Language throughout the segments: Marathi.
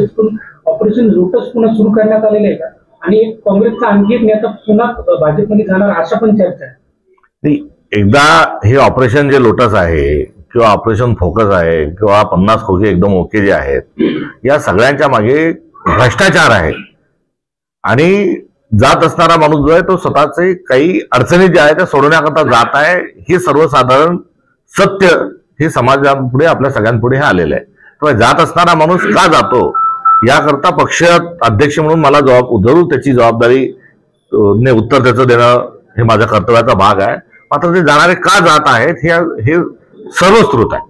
प्रोसेस करून ऑपरेशन लोटस पुन्हा सुरू करण्यात आलेलं आहे का? आणि एक काँग्रेसचा आणखी एक नेता पुन्हा भाजपमध्ये जाणार अशा पण चर्चा आहे. एकदा हे ऑपरेशन जे लोटस आहे किंवा ऑपरेशन फोकस आहे किंवा 50 खोके एकदम ओके जे आहेत, या सगळ्यांच्या मागे भ्रष्टाचार आहे. आणि जात असणारा माणूस जो आहे तो स्वतःचे काही अडचणी ज्या आहेत त्या सोडवण्याकरता जात आहे. हे सर्वसाधारण सत्य हे समाजापुढे आपल्या सगळ्यांपुढे हे आलेलं आहे. तेव्हा जात असणारा माणूस का जातो याकरता पक्ष अध्यक्ष म्हणून मला जरूर त्याची जबाबदारी उत्तर त्याचं देणं हे माझ्या कर्तव्याचा भाग आहे. मात्र ते जाणारे का जात आहेत हे सर्वस्कृत आहे.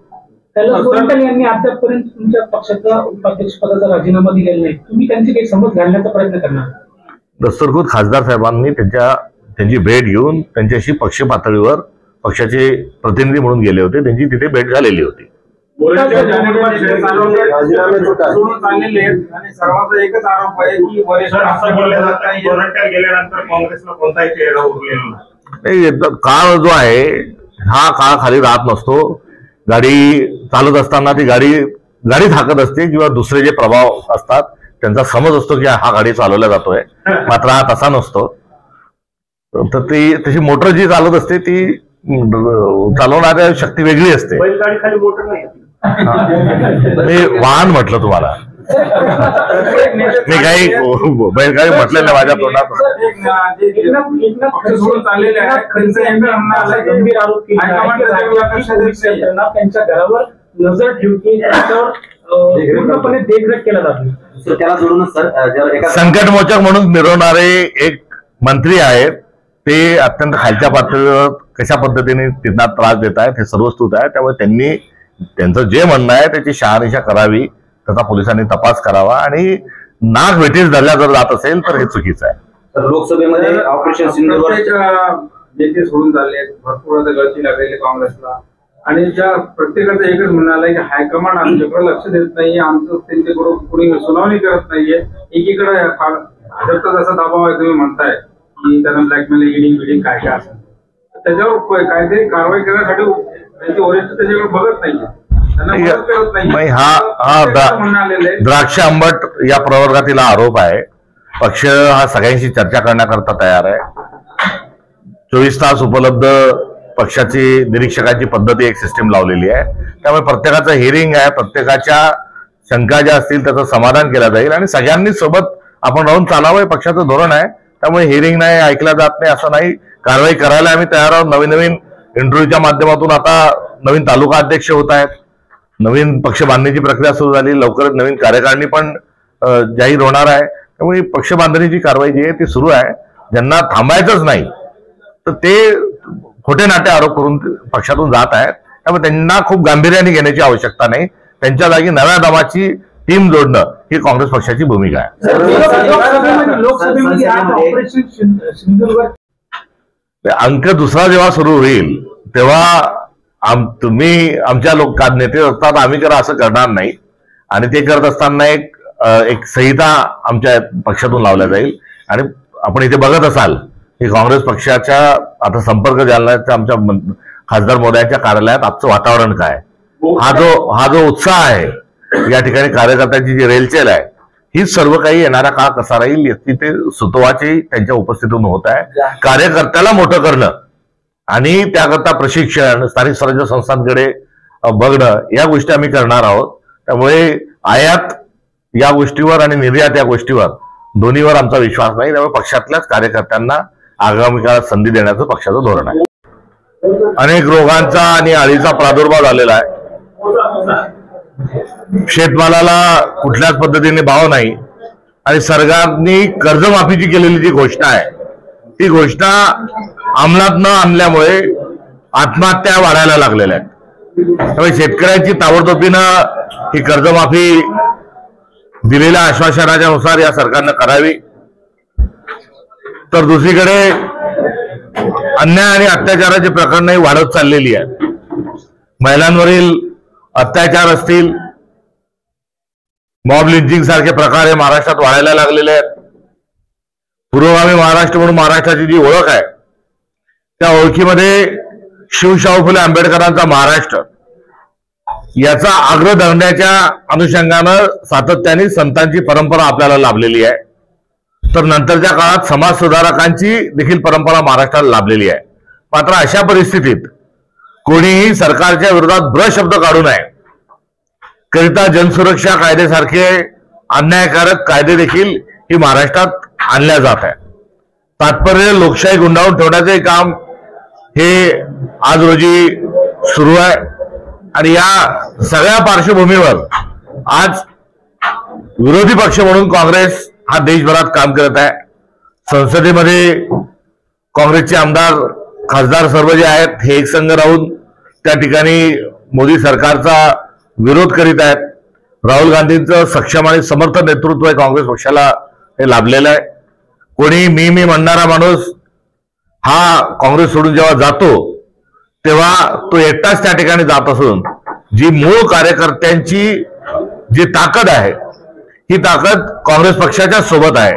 कैलास गोरंट्याल यांनी अद्यापपर्यंत तुमच्या पक्षाचा उपाध्यक्ष पदाचा राजीनामा दिलेला नाही. तुम्ही त्यांची काही समज घालण्याचा प्रयत्न करणार? दस्तूरखुद खासदार साहेबांनी त्यांची भेट घेऊन त्यांच्याशी पक्ष पातळीवर पक्षाचे प्रतिनिधी म्हणून गेले होते. त्यांची तिथे भेट झालेली होती. सर्वांचा एकच आरोप आहे की वरिष्ठ असं बोलले जात आहे गोरंट्याल गेल्यानंतर काँग्रेसला कोणताही चेहरा उरलेला नाही. काळ जो आहे हा काळ खाली राहत नसतो. गाडी चालत असताना ती गाडी थाकत असते किंवा दुसरे जे प्रभाव असतात त्यांचा समज असतो की हा गाडी चालवला जातोय. मात्र हा तसा नसतो. तर ती तशी मोटर जी चालत असते ती चालवणाऱ्या शक्ती वेगळी असते. बैलगाडी खाली मोटर नाही. मी वाहन म्हटलं तुम्हाला, मी काही बैलगाडी म्हटलं नाही माझ्या तोंडात. गंभीर आरोप त्यांच्या घरावर नजर ठेवते, त्याच्यावर पूर्णपणे देखरेख केला जातो. त्याला जोडूनच सर संकटमोचक म्हणून मिरवणारे एक मंत्री आहेत. ते अत्यंत खालच्या पातळीवर कशा पद्धतीने त्यांना त्रास देत आहेत हे सर्वस्तुत आहे. त्यामुळे त्यांचं जे म्हणणं आहे त्याची शहानिशा करावी, त्याचा पोलिसांनी तपास करावा. आणि नाक वेठीस धरल्या जर जात असेल तर हे चुकीचं आहे. तर लोकसभेमध्ये ऑपरेशन सिंधूवर नेते सोडून चालले, भरपूर आता गळती लागलेली काँग्रेसला. आणि त्या प्रत्येकाचं एकच म्हणणं आलंय की हायकमांड आमच्याकडे लक्ष देत नाहीये, आमचं त्यांच्याकडून कोणी सुनावणी करत नाहीये. एकीकडे भाजपचा जसा दबाव आहे तुम्ही म्हणताय की त्यांना ब्लॅकमेल ईडिंग काय काय असेल त्याच्यावर कायदे कारवाई करण्यासाठी त्यांचे वरिष्ठ त्याच्याकडे बघत नाहीये. हा द्राक्ष आंबट या प्रवर्गातील आरोप आहे. पक्ष हा सगळ्यांशी चर्चा करण्याकरता तयार आहे. 24 तास उपलब्ध पक्षाची निरीक्षकांची पद्धती एक सिस्टीम लावलेली आहे. त्यामुळे प्रत्येकाचं हिअरिंग आहे. प्रत्येकाच्या शंका ज्या असतील त्याचं समाधान केलं जाईल आणि सगळ्यांनी सोबत आपण राहून चालावं हे पक्षाचं धोरण आहे. त्यामुळे हिअरिंग नाही, ऐकलं जात नाही असं नाही. कारवाई करायला आम्ही तयार आहोत. नवीन इंटरव्ह्यूच्या माध्यमातून आता नवीन तालुका अध्यक्ष होत आहेत. नवीन पक्ष बांधणीची प्रक्रिया सुरू झाली. लवकरच नवीन कार्यकारिणी पण जाहीर होणार आहे. त्यामुळे पक्ष बांधणीची कारवाई जी आहे ती सुरू आहे. ज्यांना थांबायचंच नाही तर ते खोटे नाटे आरोप करून पक्षातून जात आहेत. त्यामुळे त्यांना खूप गांभीर्याने घेण्याची आवश्यकता नाही. त्यांच्या जागी नव्या दमाची टीम जोडणं ही काँग्रेस पक्षाची भूमिका आहे. अंक दुसरा जेव्हा सुरू होईल तेव्हा तुम्ही आमच्या नेते असतात, आम्ही करा असं करणार नाही. आणि ते करत असताना एक संहिता आमच्या पक्षातून लावल्या जाईल. आणि आपण इथे बघत असाल की काँग्रेस पक्षाच्या आता संपर्क जालन्याच्या आमच्या खासदार मोदयांच्या कार्यालयात आजचं वातावरण काय, हा जो उत्साह आहे या ठिकाणी कार्यकर्त्यांची जी रेलचेल आहे ही सर्व काही येणारा काळ कसा राहील याची ते सुतोवाची त्यांच्या उपस्थितीतून होत आहे. कार्यकर्त्याला मोठं करणं आणि त्याकरता प्रशिक्षण, स्थानिक स्वराज्य संस्थांकडे बघणं या गोष्टी आम्ही करणार आहोत. त्यामुळे आयात या गोष्टीवर आणि निर्यात या गोष्टीवर दोन्हीवर आमचा विश्वास नाही. त्यामुळे पक्षातल्याच कार्यकर्त्यांना आगामी काळात संधी देण्याचं पक्षाचं धोरण आहे. अनेक रोगांचा आणि अळीचा प्रादुर्भाव झालेला आहे. शेतमालाला कुठल्याच पद्धतीने भाव नाही आणि सरकारने कर्जमाफीची केलेली जी घोषणा आहे ती घोषणा अंमलात न आणल्यामुळे आत्महत्या वाढायला लागलेल्या आहेत. त्यामुळे शेतकऱ्यांची ताबडतोबीनं ही कर्जमाफी दिलेल्या आश्वासनाच्या नुसार या सरकारनं करावी. तर दुसरीकडे अन्याय आणि अत्याचाराची प्रकरणंही वाढत चाललेली आहेत. महिलांवरील अत्याचार असतील, मॉब लिंचिंग सारखे प्रकार हे महाराष्ट्रात वाढायला लागलेले आहेत. पुरोगामी महाराष्ट्र म्हणून महाराष्ट्राची जी ओळख आहे त्या ओळखीमध्ये शिवशाहू फुले आंबेडकरांचा महाराष्ट्र याचा आग्रह धरण्याच्या अनुषंगानं सातत्याने संतांची परंपरा आपल्याला लाभलेली आहे, तर नंतरच्या काळात समाज सुधारकांची देखील परंपरा महाराष्ट्राला लाभलेली आहे. मात्र अशा परिस्थितीत कोणीही सरकारच्या विरोधात ब्र शब्द काढू नये करिता जनसुरक्षा कायद्यासारखे अन्यायकारक कायदे देखील ही महाराष्ट्रात आणल्या जात आहे. तात्पर्य लोकशाही गुंडाळून ठेवण्याचे काम हे आज रोजी सुरू आहे आणि या सगळ्या पार्श्वभूमीवर आज विरोधी पक्ष म्हणून काँग्रेस हा देशभरात काम करत आहे. संसदेमध्ये काँग्रेसचे आमदार खासदार सर्व जे आहेत हे एकसंघ राहून त्या ठिकाणी मोदी सरकारचा विरोध करीत आहेत. राहुल गांधींचं सक्षम आणि समर्थ नेतृत्व आहे काँग्रेस पक्षाला हे लाभलेलं आहे. कोणी मी म्हणणारा माणूस हा काँग्रेस सोडून जेव्हा जातो तेव्हा तो एकटाच त्या ठिकाणी जात असून जी मूळ कार्यकर्त्यांची जी ताकद आहे ही ताकद काँग्रेस पक्षाच्या सोबत आहे.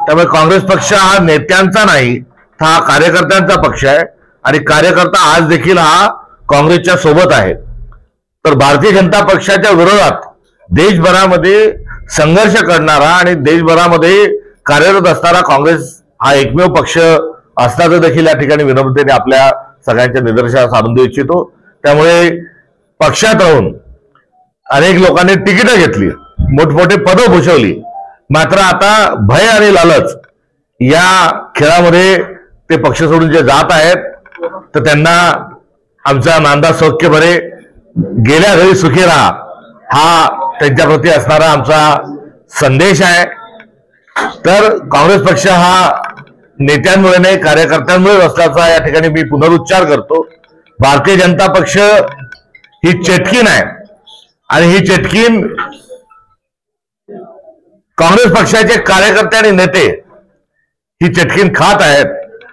त्यामुळे काँग्रेस पक्ष हा नेत्यांचा नाही, हा कार्यकर्त्यांचा पक्ष आहे आणि कार्यकर्ता आज देखील हा काँग्रेसच्या सोबत आहे. तर भारतीय जनता पक्षाच्या विरोधात देशभरामध्ये संघर्ष करणारा आणि देशभरामध्ये कार्यरत असणारा काँग्रेस हा एकमेव पक्ष असल्याचं देखील या ठिकाणी विनम्रतेने आपल्या सगळ्यांच्या निदर्शनास आणून देऊ इच्छितो. त्यामुळे पक्षात राहून अनेक लोकांनी तिकीटं घेतली, मोठमोठे पदं भूषवली, मात्र आता भय आणि लालच या खेळामध्ये ते पक्ष सोडून जे जात आहेत तर त्यांना आमचा नांदा सौख्य भरे, गेल्या घरी सुखी राहा हा त्यांच्याप्रती असणारा आमचा संदेश आहे. तर काँग्रेस पक्ष हा नेत्यांमुळे नाही कार्यकर्त्यांमुळे असल्याचा या ठिकाणी मी पुनरुच्चार करतो. भारतीय जनता पक्ष ही चेटकीन आहे आणि ही चेटकीन काँग्रेस पक्षाचे कार्यकर्ते आणि नेते ही चटकीन खात आहेत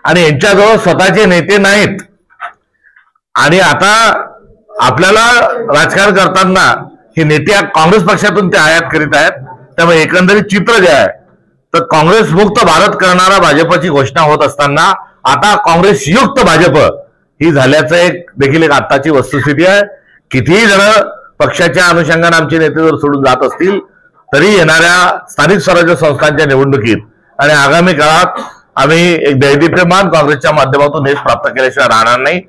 आणि यांच्याजवळ स्वतःचे नेते नाहीत. आणि आता आपल्याला राजकारण करताना हे नेते काँग्रेस पक्षातून ते आयात करीत आहेत. त्यामुळे एकंदरीत चित्र जे आहे तर काँग्रेस मुक्त भारत करणारा भाजपची घोषणा होत असताना आता काँग्रेस युक्त भाजप ही झाल्याचं देखील एक आत्ताची वस्तुस्थिती आहे. कितीही जण पक्षाच्या अनुषंगाने आमचे नेते जर सोडून जात असतील तरी येणाऱ्या स्थानिक स्वराज्य संस्थांच्या निवडणुकीत आणि आगामी काळात आम्ही एक दैदिप्यमान काँग्रेसच्या माध्यमातून यश प्राप्त केल्याशिवाय राहणार नाही.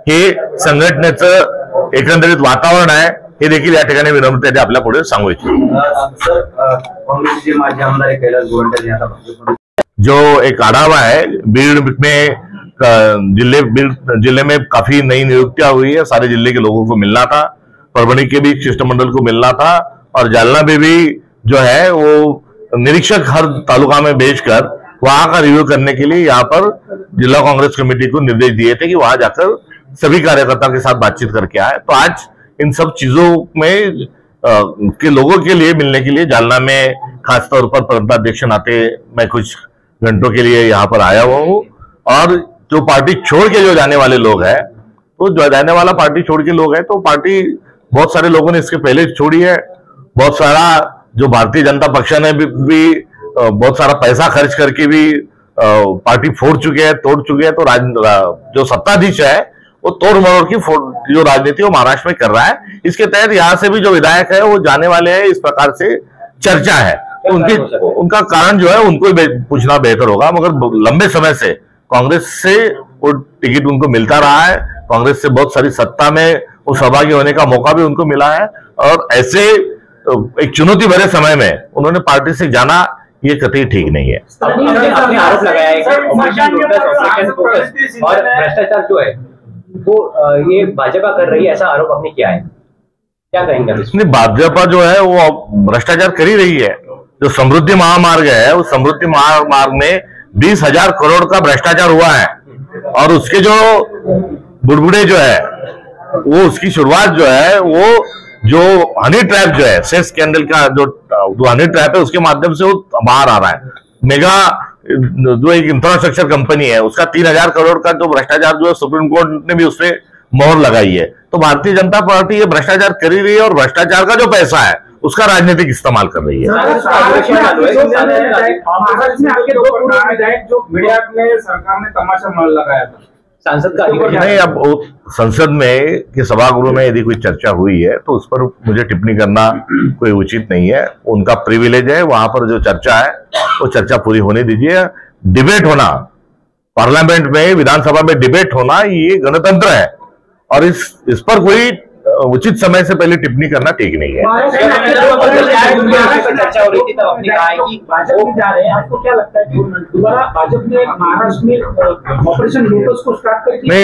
हे संघटनेचं एकंदरीत वातावरण आहे हे देखील या ठिकाणी विनम्रतेने आपल्या पुढे सांगू इच्छितो. सर, काँग्रेसचे माजी आमदार कैलास गोंडे यांनी आता जो एक आढ़ावा है बीड़ में जिले में काफी नई नियुक्तियां हुई है, सारे जिले के लोगों को मिलना था, परभणी के भी शिष्टमंडल को मिलना था और जालना में भी जो है वो निरीक्षक हर तालुका में भेजकर वहां का रिव्यू करने के लिए यहाँ पर जिला कांग्रेस कमेटी को निर्देश दिए थे कि वहां जाकर सभी कार्यकर्ताओं के साथ बातचीत करके आए. तो आज इन सब चीजों में के लोगों के लिए मिलने के लिए जालना में खासतौर पर प्रदेशाध्यक्ष नाते मैं कुछ घंटों के लिए यहाँ पर आया हुआ हूँ. और जो पार्टी छोड़ के जो जाने वाले लोग हैं तो जो जाने वाला पार्टी छोड़ के लोग हैं तो पार्टी बहुत सारे लोगों ने इसके पहले छोड़ी है. बहुत सारा जो भारतीय जनता पक्ष ने भी बहुत सारा पैसा खर्च करके भी पार्टी फोड़ चुके हैं, तोड़ चुके हैं. तो जो सत्ताधीश है वो तोड़ मरोड़ की जो राजनीति वो महाराष्ट्र में कर रहा है. इसके तहत यहाँ से भी जो विधायक है वो जाने वाले हैं, इस प्रकार से चर्चा है. तो उनका कारण जो है उनको पूछना बेहतर होगा. मगर लंबे समय से कांग्रेस से वो टिकट उनको मिलता रहा है, कांग्रेस से बहुत सारी सत्ता में वो सहभागी होने का मौका भी उनको मिला है. और ऐसे एक चुनौती भरे समय में उन्होंने पार्टी से जाना ये कतई ठीक नहीं है. आपने आरोप लगाया है कि ऑपरेशन फोकस और भ्रष्टाचार जो है वो ये भाजपा कर रही है, ऐसा आरोप आपने किया है, क्या कहेंगे? इसमें भाजपा जो है वो भ्रष्टाचार कर ही रही है. जो समृद्धि महामार्ग है उस समृद्धि महामार्ग में 20,000 करोड़ का भ्रष्टाचार हुआ है और उसके जो बुड़बुड़े जो है वो उसकी शुरुआत जो है वो जो हनी ट्रैप जो है सेक्स स्कैंडल का जो हनी ट्रैप है उसके माध्यम से वो बाहर आ रहा है. मेगा जो एक इंफ्रास्ट्रक्चर कंपनी है उसका 3,000 करोड़ का जो भ्रष्टाचार जो है सुप्रीम कोर्ट ने भी उसपे मोहर लगाई है. तो भारतीय जनता पार्टी ये भ्रष्टाचार कर ही रही है और भ्रष्टाचार का जो पैसा है उसका राजनीतिक इस्तेमाल कर रही है. आपके दो पूर्व विधायक जो मीडिया में सरकार ने तमाशा मान लगाया था, सांसद का अधिकार नहीं, अब संसद में कि सभागृह में यदि कोई चर्चा हुई है तो उस पर मुझे टिप्पणी करना कोई उचित नहीं है। उनका प्रिविलेज है, वहां पर जो चर्चा है वो चर्चा पूरी होने दीजिए। डिबेट होना, पार्लियामेंट में, विधानसभा में डिबेट होना ये गणतंत्र है और इस पर कोई उचित समय से पहले टिप्पणी करना ठीक नहीं है। चर्चा हो रही थी तब आपने कहा है कि भाजपा में जा रहे हैं, आपको क्या लगता है कि दोबारा भाजपा ने महाराष्ट्र में ऑपरेशन लोटस को स्टार्ट करके? नहीं,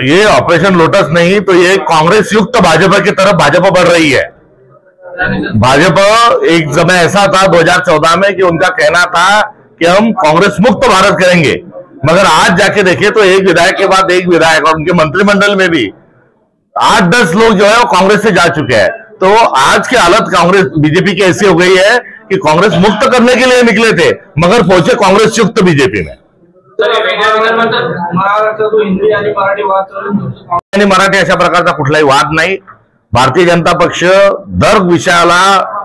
ये ऑपरेशन लोटस नहीं, तो ये कांग्रेस युक्त भाजपा की तरफ भाजपा बढ़ रही है। भाजपा एक समय ऐसा था 2014 में कि उनका कहना था कि हम कांग्रेस मुक्त भारत करेंगे, मगर आज जाके देखे तो एक विधायक के बाद एक विधायक और उनके मंत्रिमंडल में भी 8-10 लोग जो है वो कांग्रेस से जा चुके हैं। तो आज की हालत कांग्रेस बीजेपी की ऐसी हो गई है कि कांग्रेस मुक्त करने के लिए निकले थे मगर पहुंचे कांग्रेस युक्त बीजेपी में। आणि मराठी अशा प्रकारचा कुठलाही वाद नाही। भारतीय जनता पक्ष दर विषयाला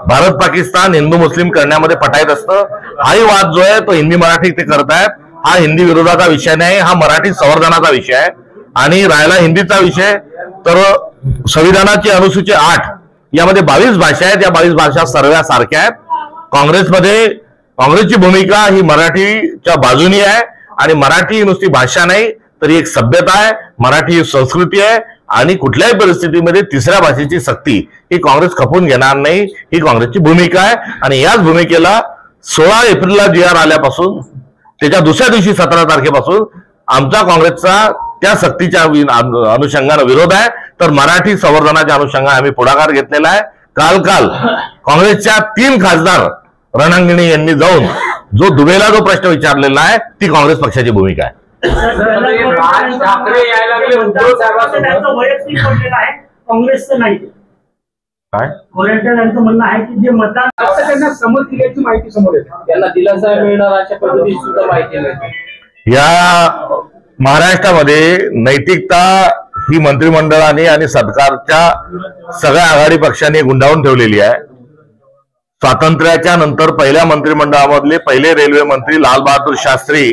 भारत पाकिस्तान हिंदू मुस्लिम करण्यामध्ये पटायत असतं। हाही वाद जो आहे तो हिंदी मराठी ते करतायत। हा हिंदी विरोधाचा विषय नाही, हा मराठी संवर्धनाचा विषय आहे। आणि राहिला हिंदीचा विषय तर संविधानाची अनुसूची 8 यामध्ये 22 भाषा आहेत, या 22 भाषा सर्व सारख्या आहेत। काँग्रेसची भूमिका ही मराठीच्या बाजूनी आहे आणि मराठी नुसती भाषा नाही तर एक सभ्यता आहे, मराठी ही संस्कृती आहे आणि कुठल्याही परिस्थितीमध्ये तिसऱ्या भाषेची सक्ती ही काँग्रेस खपून घेणार नाही, ही काँग्रेसची भूमिका आहे। आणि याच भूमिकेला 16 एप्रिलला GR आल्यापासून त्याच्या दुसऱ्या दिवशी 17 तारखेपासून आमचा काँग्रेसचा त्या सक्तीच्या अनुषंगाने विरोध आहे। तर मराठी संवर्धनाच्या अनुषंगाने आम्ही पुढाकार घेतलेला आहे। काल काँग्रेसच्या 3 खासदार रणांगणी यांनी जाऊन जो दुबेला जो प्रश्न विचारलेला आहे ती काँग्रेस पक्षाची भूमिका आहे। राज ठाकरे यायला लागले उद्धव साहेबांचं वैयक्तिक म्हणणं आहे, काँग्रेसचं नाही। काय गोरेंट्याल यांचं म्हणणं आहे की जे मतदान आता त्यांना समज दिल्याची माहिती समोर येते, त्यांना दिलासा मिळणार अशा पद्धतीची सुद्धा माहिती मिळते। या महाराष्ट्रामध्ये नैतिकता ही मंत्रिमंडळाने आणि सरकारच्या सगळ्या आघाडी पक्षांनी गुंडाळून ठेवलेली आहे। स्वातंत्र्याच्या नंतर पहिल्या मंत्रिमंडळामधले पहिले रेल्वे मंत्री लाल बहादूर शास्त्री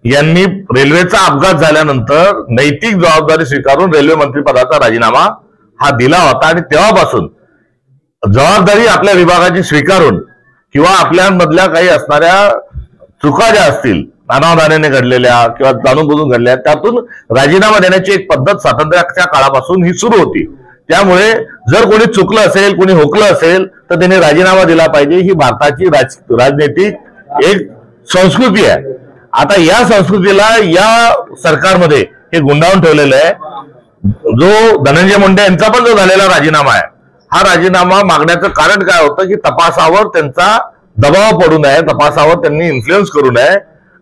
यांनी रेल्वेचा अपघात झाल्यानंतर नैतिक जबाबदारी स्वीकारून रेल्वे मंत्रिपदाचा राजीनामा हा दिला होता आणि तेव्हापासून जबाबदारी आपल्या विभागाची स्वीकारून किंवा आपल्यामधल्या काही असणाऱ्या चुका ज्या असतील अनावधानाने घडलेल्या किंवा जाणून बुजून घडलेल्या त्यातून राजीनामा देण्याची एक पद्धत स्वातंत्र्याच्या काळापासून ही सुरू होती। त्यामुळे जर कोणी चुकलं असेल, कोणी हुकलं असेल तर त्याने राजीनामा दिला पाहिजे, ही भारताची राजनैतिक एक संस्कृती आहे। आता या संस्कृतीला या सरकारमध्ये हे गुंडाळून ठेवलेलं आहे। जो धनंजय मुंडे यांचा पण जो झालेला राजीनामा आहे, हा राजीनामा मागण्याचं कारण काय होतं की तपासावर त्यांचा दबाव पडू नये, तपासावर त्यांनी इन्फ्लुएन्स करू नये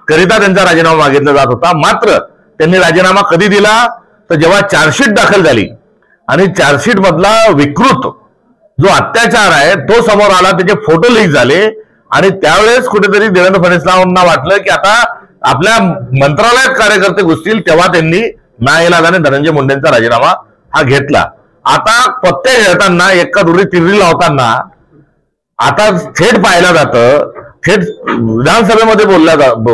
करिता त्यांचा राजीनामा मागितला जात होता। मात्र त्यांनी राजीनामा कधी दिला तर जेव्हा चार्जशीट दाखल झाली आणि चार्जशीट मधला विकृत जो अत्याचार आहे तो समोर आला, त्याचे फोटो लीक झाले आणि त्यावेळेस कुठेतरी देवेंद्र फडणवीसांना वाटलं की आता आपल्या मंत्रालयात कार्यकर्ते घुसतील, तेव्हा त्यांनी नाईलाजाने धनंजय मुंडेंचा राजीनामा हा घेतला। आता पत्ते घेताना एका दुरी तिररी लावताना आता थेट पाहिलं जातं, थेट विधानसभेमध्ये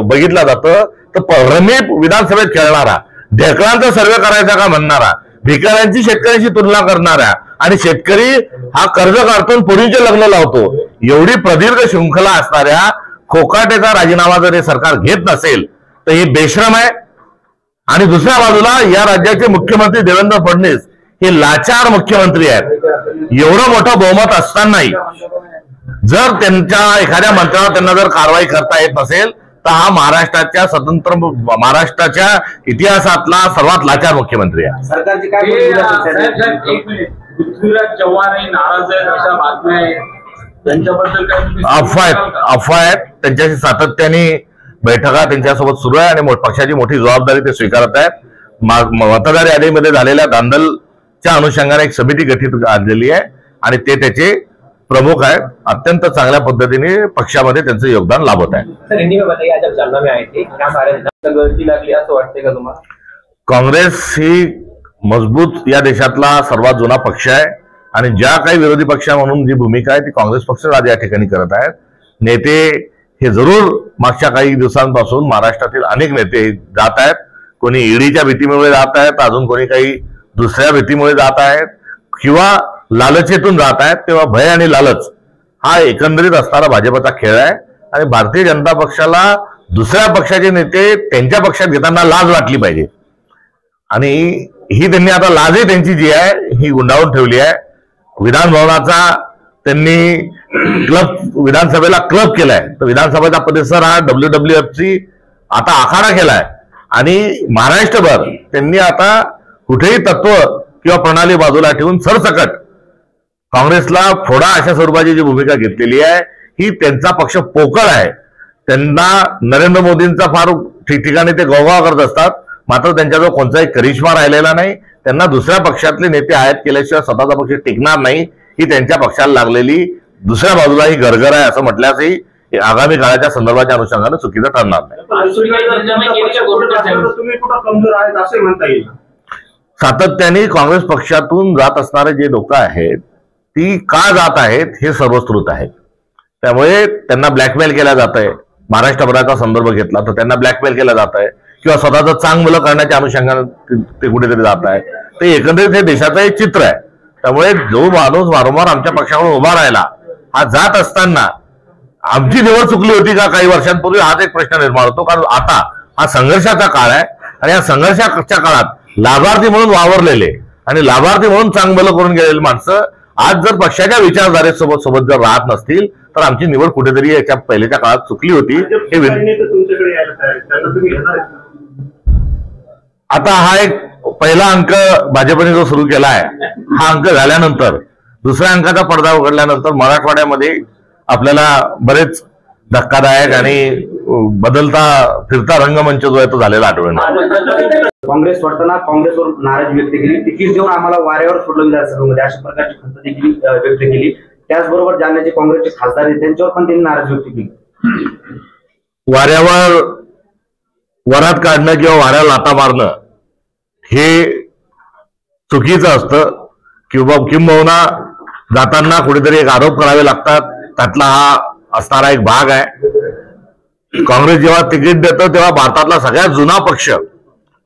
बघितलं जातं तर रमी विधानसभेत खेळणारा, ढेकळांचा सर्वे करायचा का म्हणणारा, भिकाऱ्यांची शेतकऱ्यांशी तुलना करणाऱ्या आणि शेतकरी हा कर्ज काढून पोरींचे लग्न लावतो, एवढी प्रदीर्घ शृंखला असणाऱ्या खोकाटेचा राजीनामा जर हे सरकार घेत नसेल तर हे बेशरम आहे। आणि दुसऱ्या बाजूला या राज्याचे मुख्यमंत्री देवेंद्र फडणवीस हे लाचार मुख्यमंत्री आहेत। एवढं मोठं बहुमत असतानाही जर त्यांच्या एखाद्या मंत्र्यावर त्यांना जर कारवाई करता येत नसेल तर हा महाराष्ट्राच्या स्वतंत्र महाराष्ट्राच्या इतिहासातला सर्वात लाचार मुख्यमंत्री आहे। सरकारची काय पृथ्वीराज चव्हाणही नाराज आहेत अशा बातम्या आहेत, त्यांच्याबद्दल काय अफवा आहेत। त्यांच्याशी सातत्याने बैठका त्यांच्यासोबत सुरू आहे आणि पक्षाची मोठी जबाबदारी ते स्वीकारत आहेत। मतदार यादीमध्ये झालेल्या धांदलच्या अनुषंगाने एक समिती गठीत झालेली आहे आणि ते त्याचे प्रमुख आहेत। अत्यंत चांगल्या पद्धतीने पक्षामध्ये त्यांचं योगदान लाभत आहे। सर हिंदी में बताइए, आज आप जालना में आए थे, क्या कारण था? गलती लागली असं वाटतंय का तुम्हाला? काँग्रेस ही मजबूत या देशातला सर्वात जुना पक्ष आहे आणि ज्या काही विरोधी पक्ष म्हणून जी भूमिका आहे ती काँग्रेस पक्ष आज या ठिकाणी करत आहेत। नेते हे जरूर मागच्या काही दिवसांपासून महाराष्ट्रातील अनेक नेते जात आहेत, कोणी ईडीच्या भीतीमुळे जात आहेत, अजून कोणी काही दुसऱ्या भीतीमुळे जात आहेत किंवा लालचेतून जात आहेत, तेव्हा भय आणि लालच हा एकंदरीत असणारा भाजपचा खेळ आहे. आणि भारतीय जनता पक्षाला दुसऱ्या पक्षाचे नेते त्यांच्या पक्षात घेताना लाज वाटली पाहिजे. आणि ही त्यांनी आता लाजही त्यांची जी आहे ही गुंडाळून ठेवली आहे. विधान भवनाचा त्यांनी विधानसभेला क्लब केलाय, तर विधानसभेचा परिसर हा WWFची आता आखाडा केलाय. आणि महाराष्ट्रभर त्यांनी आता कुठेही तत्व किंवा प्रणाली बाजूला ठेवून सरसकट काँग्रेसला फोडा अशा स्वरूपाची जी भूमिका घेतलेली आहे ही त्यांचा पक्ष पोकळ आहे. त्यांना नरेंद्र मोदींचा फार ठिकठिकाणी ते गवगाव करत असतात, मात्र त्यांच्याजवळ कोणताही करिश्मा राहिलेला नाही. त्यांना दुसऱ्या पक्षातले नेते आयात केल्याशिवाय स्वतःचा पक्ष टिकणार नाही, ही त्यांच्या पक्षाला लागलेली दुसऱ्या बाजूला ही गरगर आहे असं म्हटल्यासही आगामी काळाच्या संदर्भाच्या अनुषंगाने चुकीचं ठरणार नाही. तुम्ही कुठं कमजोर आहेत असं म्हणता येईल. सातत्याने काँग्रेस पक्षातून जात असणारे जे लोक आहेत ती का जात आहेत हे सर्वश्रुत आहे. त्यामुळे त्यांना ब्लॅकमेल केला जात आहे. महाराष्ट्रभराचा संदर्भ घेतला तर त्यांना ब्लॅकमेल केला जात आहे किंवा स्वतःचं चांगलं करण्याच्या अनुषंगाने ते कुठेतरी जात आहे. ते एकंदरीत हे देशाचं एक चित्र आहे. त्यामुळे जो माणूस वारंवार आमच्या पक्षाकडून उभा राहिला हा जात असताना आमची निवड चुकली होती का काही वर्षांपूर्वी, हाच एक प्रश्न निर्माण होतो. कारण आता हा संघर्षाचा काळ आहे आणि या संघर्षाच्या काळात लाभार्थी म्हणून वावरलेले आणि लाभार्थी म्हणून चांगलं करून गेलेली माणसं आज जर पक्षाच्या विचारधारेसोबत जर राहत नसतील तर आमची निवड कुठेतरी याच्या पहिल्याच्या काळात चुकली होती. आता हा एक पहिला अंक भाजपने जो सुरू केला आहे हा अंक झाल्यानंतर दुसऱ्या अंकाचा पडदा उघडल्यानंतर मराठवाड्यामध्ये आपल्याला बरेच धक्कादायक आणि बदलता फिरता रंगमंच जो आहे तो झालेला आढळून काँग्रेस सोडताना काँग्रेसवर नाराजी व्यक्त केली, तिकीट देऊन आम्हाला वाऱ्यावर सोडलं विधानसभेमध्ये अशा प्रकारची खंत देखील व्यक्त केली. त्याचबरोबर जालन्याचे काँग्रेसचे खासदार आहेत त्यांच्यावर पण त्यांनी नाराजी व्यक्त केली. वाऱ्यावर वरात काढणं किंवा वाऱ्याला लाथा मारणं हे चुकीचं असतं किंबहुना जाताना कुठेतरी एक आरोप करावे लागतात. त्यातला हा असणारा एक भाग आहे. काँग्रेस जेव्हा तिकीट देतं तेव्हा भारतातला सगळ्यात जुना पक्ष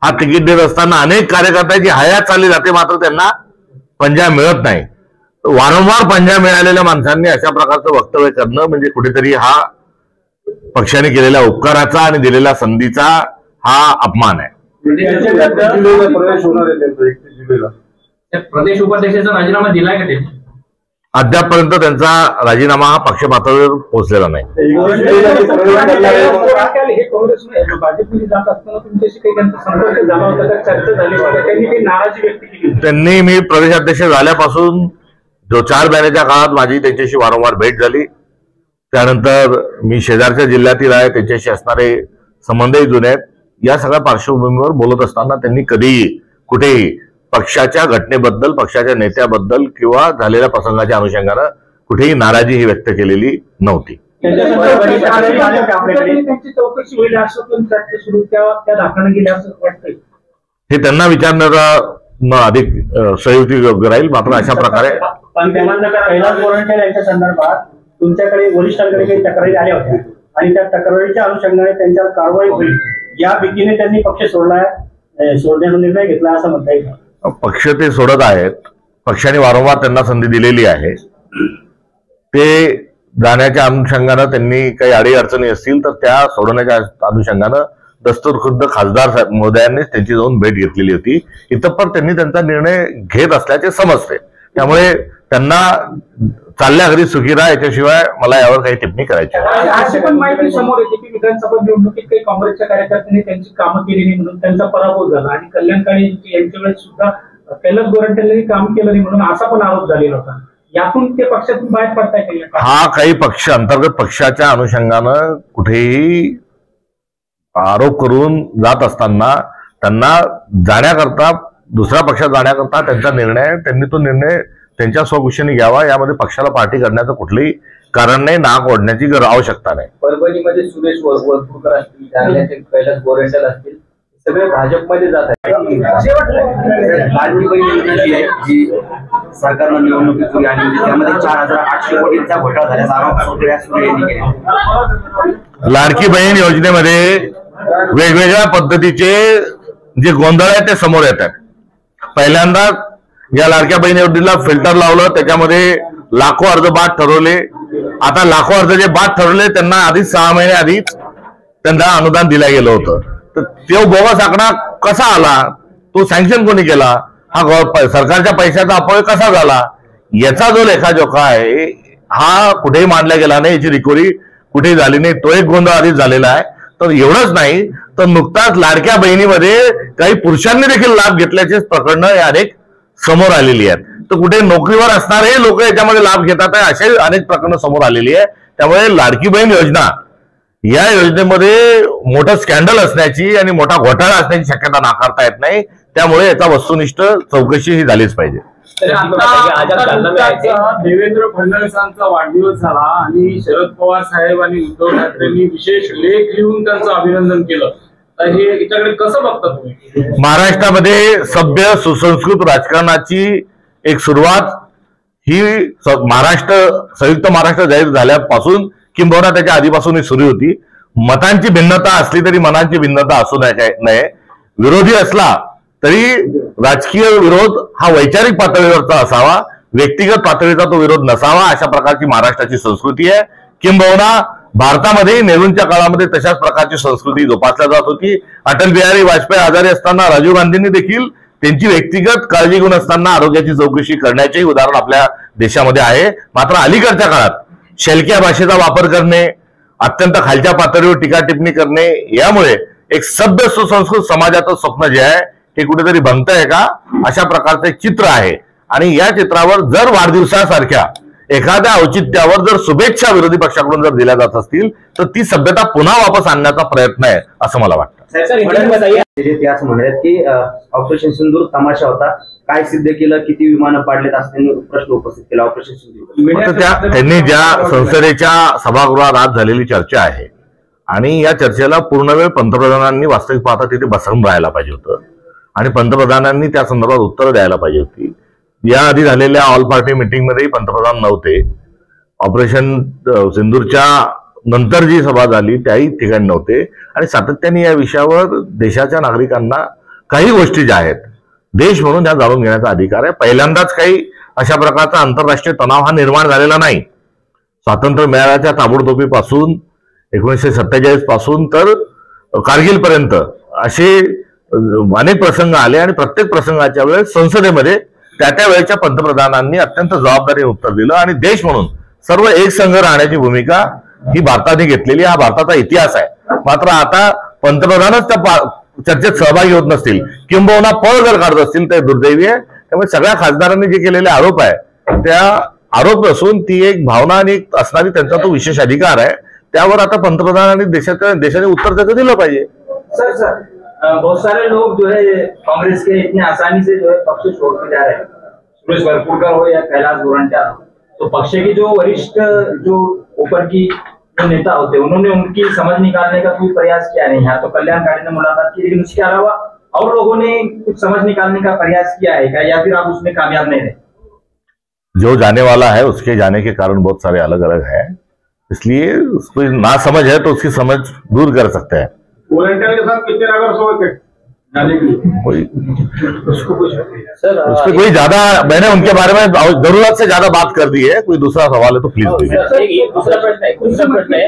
हा तिकीट देत असताना अनेक कार्यकर्त्यांची हयात चालली जाते, मात्र त्यांना पंजा मिळत नाही. वारंवार पंजा मिळालेल्या माणसांनी अशा प्रकारचं वक्तव्य करणं म्हणजे कुठेतरी हा पक्षाने केलेल्या उपकाराचा आणि दिलेल्या संधीचा हा अपमान आहे. प्रदेश उपाध्यक्षाचा राजीनामा दिलाय का त्यांनी? अद्यापपर्यंत त्यांचा राजीनामा हा पक्ष पातळीवर पोहोचलेला नाही. हे काँग्रेस भाजपमध्ये जात असताना तुमच्याशी काही त्यांचा संपर्क झाला होता का, चर्चा झाली होती, त्यांनी काही नाराजी व्यक्त केली? त्यांनी मी प्रदेशाध्यक्ष झाल्यापासून जो 4 महिन्याच्या काळात माझी त्यांच्याशी वारंवार भेट झाली. त्यानंतर मी शेजारच्या जिल्ह्यातील आहे त्यांच्याशी असणारे संबंधही जुने आहेत. या सगळ्या पार्श्वभूमीवर बोलत असताना त्यांनी कधीही कुठेही पक्षाच्या घटनेबद्दल, पक्षाच्या नेत्याबद्दल किंवा झालेल्या प्रसंगाच्या अनुषंगानं कुठेही नाराजी ही व्यक्त केलेली नव्हती. त्यांची चौकशी होईल असं पण चर्चा सुरू त्या दाखवणं गेल्या असं वाटतंय. हे त्यांना विचारण्याचा अधिक संयुक्ती योग्य राहील. मात्र अशा प्रकारे पण कैलास गोरंट्याल यांच्या संदर्भात तुमच्याकडे वरिष्ठांकडे काही तक्रारी आल्या होत्या आणि त्या तक्रारीच्या अनुषंगाने त्यांच्यावर कारवाई होईल या भीतीने त्यांनी पक्ष सोडण्याचा निर्णय घेतला असं म्हणता येईल. पक्ष ते सोडत आहेत. पक्षाने वारंवार त्यांना संधी दिलेली आहे. ते जाण्याच्या अनुषंगानं त्यांनी काही अडीअडचणी असतील तर त्या सोडवण्याच्या अनुषंगानं दस्तूरखुद्द खासदार महोदयांनीच त्यांची जाऊन भेट घेतलेली होती. इतपर त्यांनी त्यांचा निर्णय घेत असल्याचे समजते. त्यामुळे त्यांना चालल्या घरी सुखी राहा याच्याशिवाय मला यावर काही टिप्पणी करायची. अशी पण माहिती समोर येते की विधानसभा निवडणुकीत काही काँग्रेसच्या कार्यकर्त्यांनी त्यांची कामं केली नाही म्हणून त्यांचा पराभव झाला आणि कल्याण काळे यांच्या वेळेस सुद्धा कैलास गोरंट्याल काम केलं नाही म्हणून असा पण आरोप झालेला होता. यातून ते पक्षातून बाहेर पडताय का? हा काही पक्ष अंतर्गत पक्षाच्या अनुषंगानं कुठेही आरोप करून जात असताना त्यांना जाण्याकरता, दुसऱ्या पक्षात जाण्याकरता त्यांचा निर्णय त्यांनी तो निर्णय त्यांच्या स्वखुशीने घ्यावा. यामध्ये पक्षाला पार्टी करण्याचं कुठलंही कारण नाही, नाक ओढण्याची आवश्यकता नाही. परभणीमध्ये सुरेश वरपुडकर असतील, जालन्याचे कैलास गोरंट्याल असतील, सगळे भाजपमध्ये जात आहेत. लाडकी बहीण योजना जी आहे जी सरकारनं निवडणुकीपूर्वी आणली होती त्यामध्ये 4,800 कोटींचा घोटाळा झाल्याचा आरोप सुप्रिया सुळे यांनी केला. लाडकी बहीण योजनेमध्ये वेगवेगळ्या पद्धतीचे जे गोंधळ आहे ते समोर येत आहेत. पहिल्यांदा या लाडक्या बहीण योजनेला फिल्टर लावलं, त्याच्यामध्ये लाखो अर्ज बाद ठरवले. आता लाखो अर्ज जे बाद ठरवले त्यांना आधीच 6 महिने आधीच त्यांना अनुदान दिलं गेलं होतं. तर तो बोगस आकडा कसा आला, तो सँक्शन कोणी केला, हा सरकारच्या पैशाचा अपव्यय कसा झाला, याचा जो लेखाजोखा आहे हा कुठेही मांडला गेला नाही, याची रिकव्हरी कुठेही झाली नाही. तो एक गोंधळ आधीच झालेला आहे. तर एवढंच नाही तर नुकताच लाडक्या बहिणीमध्ये काही पुरुषांनी देखील लाभ घेतल्याचे प्रकरणं अनेक समोर आलेली आहेत. तर कुठे नोकरीवर असणारे लोक याच्यामध्ये लाभ घेतात आहे, असे अनेक प्रकरणं समोर आलेली आहे. त्यामुळे लाडकी बहीण योजना या योजनेमध्ये मोठं स्कॅन्डल असण्याची आणि मोठा घोटाळा असण्याची शक्यता नाकारता येत नाही. त्यामुळे याचा वस्तुनिष्ठ चौकशी ही झालीच पाहिजे. देवेंद्र फडणवीसांचा वाढदिवस झाला आणि शरद पवार साहेब आणि उद्धव ठाकरेंनी विशेष लेख लिहून त्यांचं अभिनंदन केलं. तर हे याच्याकडे कसं बघता तुम्ही? महाराष्ट्रामध्ये सभ्य सुसंस्कृत राजकारणाची एक सुरुवात ही संयुक्त महाराष्ट्र जाहीर झाल्यापासून किंबहुना त्याच्या आधीपासून ही सुरू होती. मतांची भिन्नता असली तरी मनांची भिन्नता असू नये. विरोधी असला तरी राजकीय विरोध हा वैचारिक पातळीवरचा असावा, व्यक्तिगत पातळीचा तो विरोध नसावा, अशा प्रकारची महाराष्ट्राची संस्कृती आहे. किंबहुना भारतामध्ये नेहरूंच्या काळामध्ये तशाच प्रकारची संस्कृती जोपासल्या जात होती. अटल बिहारी वाजपेयी आजारी असताना राजीव गांधींनी देखील त्यांची व्यक्तिगत काळजी घेऊन असताना आरोग्याची चौकशी करण्याचेही उदाहरण आपल्या देशामध्ये आहे. मात्र अलीकडच्या काळात शेलक्या भाषेचा वापर करणे, अत्यंत खालच्या पातळीवर टीका टिप्पणी करणे, यामुळे एक सभ्य सुसंस्कृत समाजाचं स्वप्न जे आहे हे कुठेतरी भंगतंय का, अशा प्रकारचं एक चित्र आहे. आणि या चित्रावर जर वाढदिवसासारख्या एखाद्या औचित्यावर जर शुभेच्छा विरोधी पक्षाकडून जर दिल्या जात असतील तर ती सभ्यता पुन्हा वापस आणण्याचा प्रयत्न आहे असं मला वाटतं. ते असं म्हणतात की ऑपरेशन सिंदूर तमाशा होता, काय सिद्ध केलं, किती विमानं पाडलेत असं त्यांनी प्रश्न उपस्थित केला. ऑपरेशन सिंदूर त्यांनी ज्या संसदेच्या सभागृहात आज झालेली चर्चा आहे आणि या चर्चेला पूर्ण वेळ पंतप्रधानांनी वास्तविक पाहता तिथे बसून राहायला पाहिजे होतं आणि पंतप्रधानांनी त्या संदर्भात उत्तरं द्यायला पाहिजे होती. याआधी झालेल्या ऑल पार्टी मिटिंगमध्येही पंतप्रधान नव्हते. ऑपरेशन सिंदूरच्या नंतर जी सभा झाली त्याही ठिकाणी नव्हते. आणि सातत्याने या विषयावर देशाच्या नागरिकांना काही गोष्टी ज्या आहेत देश म्हणून त्या जाणून घेण्याचा अधिकार आहे. पहिल्यांदाच काही अशा प्रकारचा आंतरराष्ट्रीय तणाव हा निर्माण झालेला नाही. स्वातंत्र्य मिळाल्याच्या ताबडतोबीपासून 1947 पासून तर कारगिलपर्यंत असे अनेक प्रसंग आले आणि प्रत्येक प्रसंगाच्या वेळेस संसदेमध्ये त्या वेळेच्या पंतप्रधानांनी अत्यंत जबाबदारीने उत्तर दिलं आणि देश म्हणून सर्व एकसंघ राहण्याची भूमिका ही भारताने घेतलेली, हा भारताचा इतिहास आहे. मात्र आता पंतप्रधानच त्या चर्चेत सहभागी होत नसतील किंबहुना पळ जर काढत असतील तर दुर्दैवी आहे. त्यामुळे सगळ्या खासदारांनी जे केलेले आरोप आहे त्या आरोप नसून ती एक भावना आणि असणारी त्यांचा तो विशेष अधिकार आहे. त्यावर आता पंतप्रधानांनी देशाने उत्तर त्याचं दिलं पाहिजे. सर बहुत सारे लोग जो है कांग्रेस के इतने आसानी से जो है पक्ष छोड़ते जा रहे हैं, सुरेश वरपुड़कर हो या कैलाश गोरंट्याल, तो पक्ष के जो वरिष्ठ जो ऊपर की जो नेता होते उन्होंने उनकी समझ निकालने का कोई प्रयास किया नहीं. यहाँ तो कल्याणकारी ने मुलाकात की, लेकिन उसके अलावा और लोगों ने कुछ समझ निकालने का प्रयास किया है क्या, या फिर आप उसमें कामयाब नहीं रहे? जो जाने वाला है उसके जाने के कारण बहुत सारे अलग अलग हैं, इसलिए उसको ना समझ है तो उसकी समझ दूर कर सकते हैं. गोरंट्याल के साथ कितने नगर थे जाने के लिए उसको कुछ सर उस पर कोई ज्यादा मैंने उनके बारे में जरूरत से ज्यादा बात कर दी है. कोई दूसरा सवाल है तो प्लीज दीजिए. दूसरा प्रश्न है